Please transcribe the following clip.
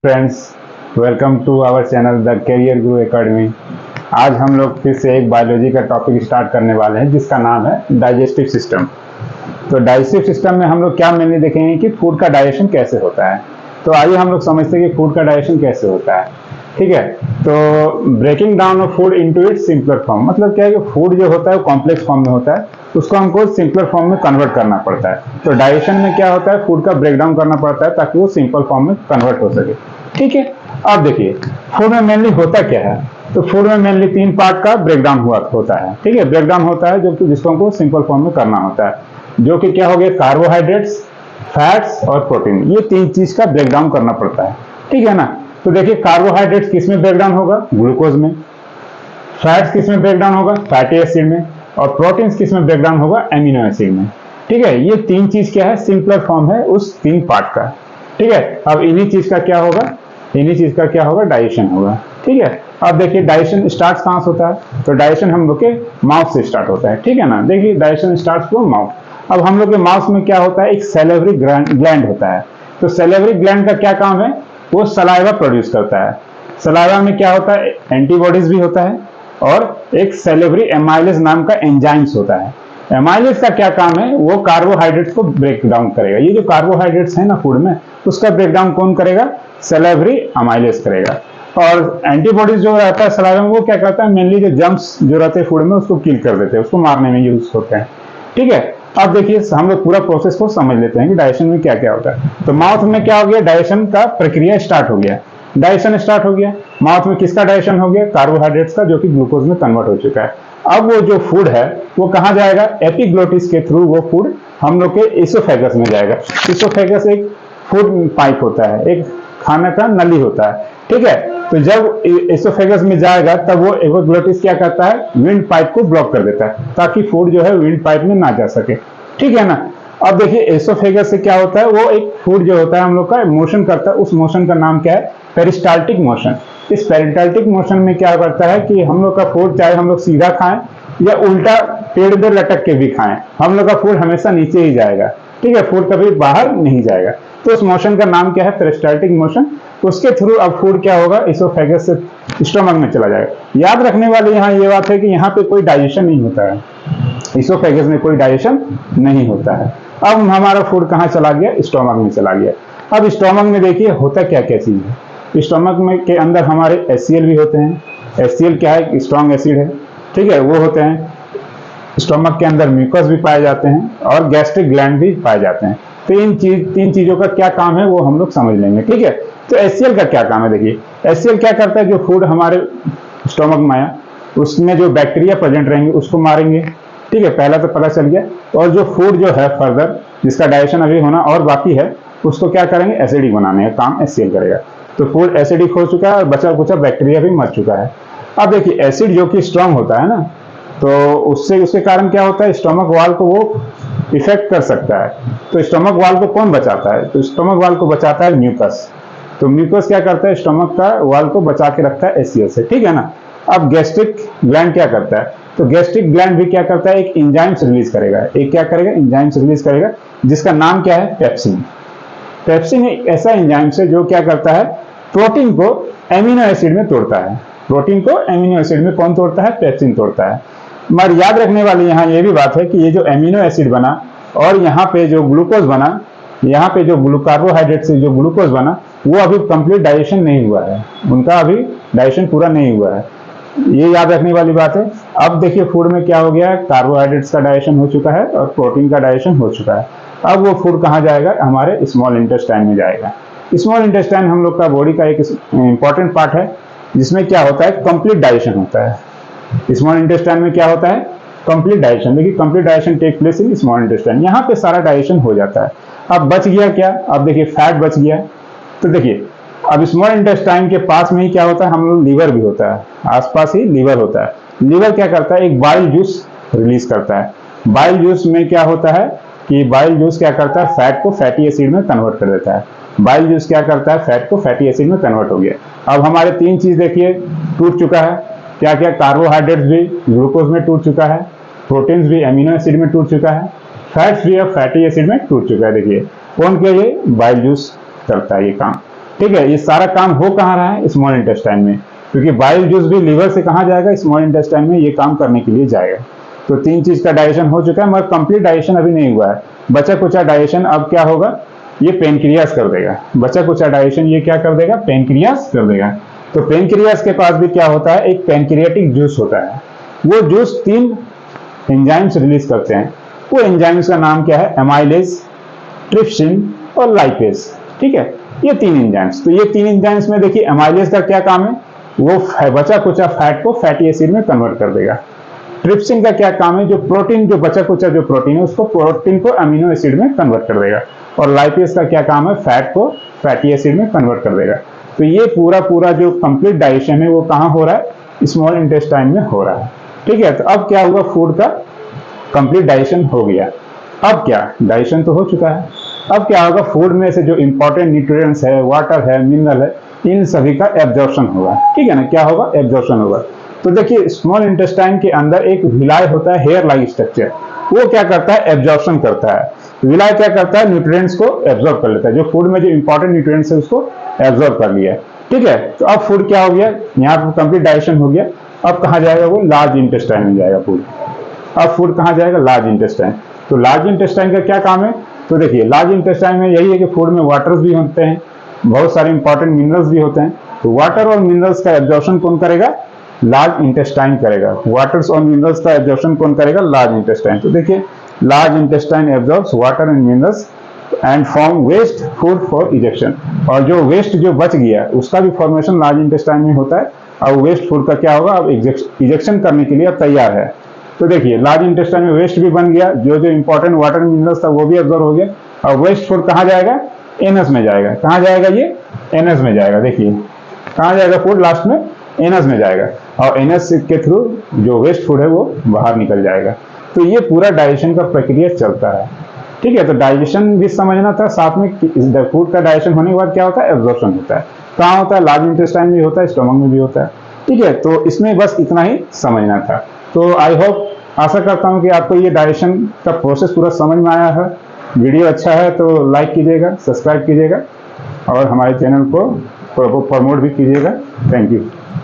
Friends, welcome to our channel the career guru academy. आज हम लोग फिर से एक बायोलॉजी का टॉपिक स्टार्ट करने वाले हैं जिसका नाम है डाइजेस्टिव सिस्टम। तो डाइजेस्टिव सिस्टम में हम लोग क्या मेनली देखेंगे कि फूड का डाइजेशन कैसे होता है। तो आइए हम लोग समझते हैं कि फूड का डाइजेशन कैसे होता है। ठीक है, तो breaking down of food into its simpler form, मतलब क्या है कि फूड जो होता है वो कॉम्प्लेक्स फॉर्म में होता है, उसको हमको सिंपलर फॉर्म में कन्वर्ट करना पड़ता है। तो डाइजेशन में क्या होता है, फूड का ब्रेकडाउन करना पड़ता है ताकि वो सिंपल फॉर्म में कन्वर्ट हो सके। ठीक है, अब देखिए फूड में मेनली होता क्या है। तो फूड में मेनली 3 पार्ट का ब्रेकडाउन होता है। ठीक है, ब्रेकडाउन होता है जो कि जिसको हमको सिंपल फॉर्म में करना होता है, जो कि क्या हो गया, कार्बोहाइड्रेट्स, फैट्स और प्रोटीन। ये 3 चीज का ब्रेकडाउन करना पड़ता है। ठीक है ना। तो देखिए कार्बोहाइड्रेट्स किस में ब्रेकडाउन होगा, ग्लूकोज में। फैट्स किस में ब्रेकडाउन होगा, फैटी एसिड में। और प्रोटीन्स किस में ब्रेकडाउन होगा, एमिनो एसिड में। ठीक है, ये 3 चीज क्या है, सिंपलर फॉर्म है उस 3 पार्ट का। ठीक है, अब इन्हीं चीज का क्या होगा, डाइजेशन होगा। ठीक है, अब देखिए डाइजेशन स्टार्ट कहां से होता है। तो डाइजेशन हम लोग के माउथ से स्टार्ट होता है। ठीक है ना, देखिए डाइजेशन स्टार्ट फ्रॉम माउथ। अब हम लोग के माउथ में क्या होता है, एक सैलिवरी ग्लैंड होता है। तो सैलिवरी ग्लैंड का क्या काम है, वो सलाइवा प्रोड्यूस करता है। सलाइवा में क्या होता है, एंटीबॉडीज भी होता है और एक सैलिवरी एमाइलेज नाम का एंजाइम्स होता है। एमाइलेज का क्या काम है, वो कार्बोहाइड्रेट्स को ब्रेक डाउन करेगा। ये जो कार्बोहाइड्रेट्स है ना फूड में, उसका ब्रेकडाउन कौन करेगा, सैलिवरी एमाइलेज करेगा। और एंटीबॉडीज जो रहता है सलाइवा में, वो क्या करता है, मेनली जो जर्म्स जो रहते हैं फूड में उसको किल कर देते हैं, उसको मारने में यूज होते हैं। ठीक है, अब देखिए हम लोग पूरा प्रोसेस को समझ लेते हैं कि डाइजेशन में क्या क्या होता है। तो माउथ में क्या हो गया, डाइजेशन का प्रक्रिया स्टार्ट हो गया। डाइजेशन स्टार्ट हो गया माउथ में, किसका डाइजेशन हो गया, कार्बोहाइड्रेट्स का, जो कि ग्लूकोज में कन्वर्ट हो चुका है। अब वो जो फूड है वो कहाँ जाएगा, एपिग्लोटिस के थ्रू वो फूड हम लोग के इसोफेगस में जाएगा। इसोफेगस एक फूड पाइप होता है, एक खाने का नली होता है। ठीक है, तो जब इसोफेगस में जाएगा तब वो एपिग्लोटिस क्या करता है, विंड पाइप को ब्लॉक कर देता है ताकि फूड जो है विंड पाइप में ना जा सके। ठीक है ना। अब देखिए एसोफेगस से क्या होता है, वो एक फूड जो होता है हम लोग का मोशन करता है, उस मोशन का नाम क्या है, पेरिस्टाल्टिक मोशन। इस पेरिस्टाल्टिक मोशन में क्या करता है कि हम लोग का फूड चाहे हम लोग सीधा खाएं या उल्टा पेड़ पर लटक के भी खाएं, हम लोग का फूड हमेशा नीचे ही जाएगा। ठीक है, फूड कभी बाहर नहीं जाएगा। तो उस मोशन का नाम क्या है, पेरिस्टाल्टिक मोशन। उसके थ्रू अब फूड क्या होगा, इसोफेगस से स्टमक में चला जाएगा। याद रखने वाली यहाँ ये बात है कि यहाँ पे कोई डाइजेशन नहीं होता है, इसोफेगस में कोई डाइजेशन नहीं होता है। अब हमारा फूड कहाँ चला गया, स्टोमक में चला गया। अब स्टोमक में देखिए होता क्या क्या चीज है। स्टोमक में के अंदर हमारे HCl भी होते हैं। HCl क्या है, स्ट्रॉन्ग एसिड है। ठीक है, वो होते हैं। स्टोमक के अंदर म्यूकस भी पाए जाते हैं और गैस्ट्रिक ग्लैंड भी पाए जाते हैं। तो इन 3 चीजों का क्या काम है वो हम लोग समझ लेंगे। ठीक है, तो HCl का क्या काम है, देखिए HCl क्या करता है, जो फूड हमारे स्टोमक में आया उसमें जो बैक्टीरिया प्रेजेंट रहेंगे उसको मारेंगे। ठीक है, पहला तो पता चल गया। और जो फूड जो है फर्दर जिसका डाइजेशन अभी होना और बाकी है, उसको क्या करेंगे, एसिडिक बनाने का काम HCl करेगा। तो फूड एसिडिक हो चुका है और बचा कुचा बैक्टीरिया भी मर चुका है। अब देखिए एसिड जो कि स्ट्रांग होता है ना, तो उसके कारण क्या होता है, स्टोमक वाल को वो इफेक्ट कर सकता है। तो स्टोमक वाल को कौन बचाता है, तो स्टोमक वाल को बचाता है म्यूकस। तो म्यूकस क्या करता है, स्टोमक का वाल को बचा के रखता है HCl से। ठीक है ना। अब गैस्ट्रिक ग्लैंड क्या करता है, तो गैस्ट्रिक ग्लैंड भी क्या करता है, एक एंजाइम्स रिलीज करेगा। एक क्या करेगा, एंजाइम्स रिलीज करेगा, जिसका नाम क्या है, पेप्सिन। पेप्सिन एक ऐसा एंजाइम्स है जो क्या करता है, प्रोटीन को एमिनो एसिड में तोड़ता है। प्रोटीन को एमिनो एसिड में कौन तोड़ता है, पेप्सिन तोड़ता है। मगर याद रखने वाली यहाँ ये भी बात है कि ये जो एमिनो एसिड बना और यहाँ पे जो ग्लूकोज बना, यहाँ पे जो कार्बोहाइड्रेट से जो ग्लूकोज बना, वो अभी कंप्लीट डाइजेशन नहीं हुआ है, उनका अभी डाइजेशन पूरा नहीं हुआ है। ये याद रखने वाली बात है। अब देखिए फूड में क्या हो गया, कार्बोहाइड्रेट्स का डाइजेशन हो चुका है और प्रोटीन का डाइजेशन हो चुका है। अब वो फूड कहाँ जाएगा, हमारे स्मॉल इंटेस्टाइन में जाएगा। स्मॉल इंटेस्टाइन हम लोग का बॉडी का एक इंपॉर्टेंट पार्ट है जिसमें क्या होता है, कंप्लीट डाइजेशन होता है। स्मॉल इंटेस्टाइन में क्या होता है, कंप्लीट डाइजेशन। देखिए complete digestion take place in small intestine, यहाँ पे सारा डाइजेशन हो जाता है। अब बच गया क्या, अब देखिए फैट बच गया। तो देखिए अब स्मॉल इंटेस्टाइन के पास में ही क्या होता है, हम लोग लीवर भी होता है, आसपास ही लीवर होता है। लीवर क्या करता है, एक बाइल जूस रिलीज करता है। बाइल जूस में क्या होता है कि बाइल जूस क्या करता है, फैट को फैटी एसिड में कन्वर्ट कर देता है। बाइल जूस क्या करता है, फैट को फैटी एसिड में कन्वर्ट हो गया। अब हमारे 3 चीज देखिए टूट चुका है, क्या क्या, कार्बोहाइड्रेट्स भी ग्लूकोज में टूट चुका है, प्रोटीन्स भी एमिनो एसिड में टूट चुका है, फैट्स भी अब फैटी एसिड में टूट चुका है। देखिए कौन किया, ये बाइल जूस करता है ये काम। ठीक है, ये सारा काम हो कहाँ रहा है, स्मॉल इंटेस्टाइन में, क्योंकि बाइल जूस भी लीवर से कहाँ जाएगा, स्मॉल इंटेस्टाइन में ये काम करने के लिए जाएगा। तो 3 चीज का डाइजेशन हो चुका है, मगर कंप्लीट डाइजेशन अभी नहीं हुआ है। बचा कुचा डाइजेशन अब क्या होगा, ये पेनक्रियास कर देगा। बचा कुचा डाइजेशन ये क्या कर देगा, पेनक्रियास कर देगा। तो पेनक्रियास के पास भी क्या होता है, एक पेनक्रियाटिक जूस होता है। वो जूस 3 एंजाइम्स रिलीज करते हैं। वो एंजाइम्स का नाम क्या है, एमाइलेज, ट्रिप्सिन और लाइपेज। ठीक है, ये 3 एंजाइम्स। तो ये 3 एंजाइम्स में देखिए एमाइलेज का क्या काम है, वो बचा कुचा फैट को फैटी एसिड में कन्वर्ट कर देगा। ट्रिप्सिन का क्या काम है, जो प्रोटीन, जो बचा कुचा जो प्रोटीन है उसको प्रोटीन को अमीनो एसिड में कन्वर्ट कर देगा। और लाइपेज का क्या काम है, फैट को फैटी एसिड में कन्वर्ट कर देगा। तो ये पूरा जो कंप्लीट डाइजेशन है वो कहाँ हो रहा है, स्मॉल इंटेस्टाइन में हो रहा है। ठीक है, तो अब क्या हुआ, फूड का कंप्लीट डाइजेशन हो गया। अब क्या, डाइजेशन तो हो चुका है, अब क्या होगा, फूड में से जो इंपॉर्टेंट न्यूट्रिएंट्स है, वाटर है, मिनरल है, इन सभी का एब्जॉर्प्शन होगा। ठीक है ना, क्या होगा, एब्जॉर्प्शन होगा। तो देखिए स्मॉल इंटेस्टाइन के अंदर एक विलाय होता है, हेयर लाइक स्ट्रक्चर, वो क्या करता है, एब्जॉर्प्शन करता है। विलाय क्या करता है, न्यूट्रिएंट्स को एब्जॉर्ब कर लेता है, जो फूड में जो इंपॉर्टेंट न्यूट्रिएंट्स है उसको एब्जॉर्ब कर लिया। ठीक है, तो अब फूड क्या हो गया, यहाँ पर कंप्लीट डाइजेशन हो गया। अब कहाँ जाएगा, वो लार्ज इंटेस्टाइन में जाएगा फूड। अब फूड कहाँ जाएगा, लार्ज इंटेस्टाइन। तो लार्ज इंटेस्टाइन का क्या काम है, तो देखिए लार्ज इंटेस्टाइन में यही है कि फूड में वाटर्स भी होते हैं, बहुत सारे इंपॉर्टेंट मिनरल्स भी होते हैं। तो वाटर और मिनरल्स का एब्जॉर्प्शन कौन करेगा, लार्ज इंटेस्टाइन करेगा। वाटर्स और मिनरल्स का एब्जॉर्प्शन कौन करेगा, लार्ज इंटेस्टाइन। तो देखिए large intestine absorbs water and minerals and form waste food for ejection. और जो वेस्ट जो बच गया उसका भी फॉर्मेशन लार्ज इंटेस्टाइन में होता है। अब वेस्ट फूड का क्या होगा, अब इजेक्शन करने के लिए अब तैयार है। तो देखिए लार्ज इंटेस्टाइन में वेस्ट भी बन गया, जो जो इंपॉर्टेंट वाटर मिनरल्स था वो भी एब्जॉर्ब हो गया। और वेस्ट फूड कहाँ जाएगा, एनस में जाएगा। कहाँ जाएगा, ये एनस में जाएगा। देखिए कहाँ जाएगा फूड, लास्ट में एनस में जाएगा। और एनस के थ्रू जो वेस्ट फूड है वो बाहर निकल जाएगा। तो ये पूरा डाइजेशन का प्रक्रिया चलता है। ठीक है, तो डाइजेशन भी समझना था, साथ में फूड का डाइजेशन होने के बाद क्या होता है, एब्जॉर्प्शन होता है। कहाँ होता है, लार्ज इंटेस्टाइन में भी होता है, स्टोमक में भी होता है। ठीक है, तो इसमें बस इतना ही समझना था। तो आई होप, आशा करता हूँ कि आपको ये डाइजेशन का प्रोसेस पूरा समझ में आया है। वीडियो अच्छा है तो लाइक कीजिएगा, सब्सक्राइब कीजिएगा और हमारे चैनल को प्रमोट भी कीजिएगा। Thank you.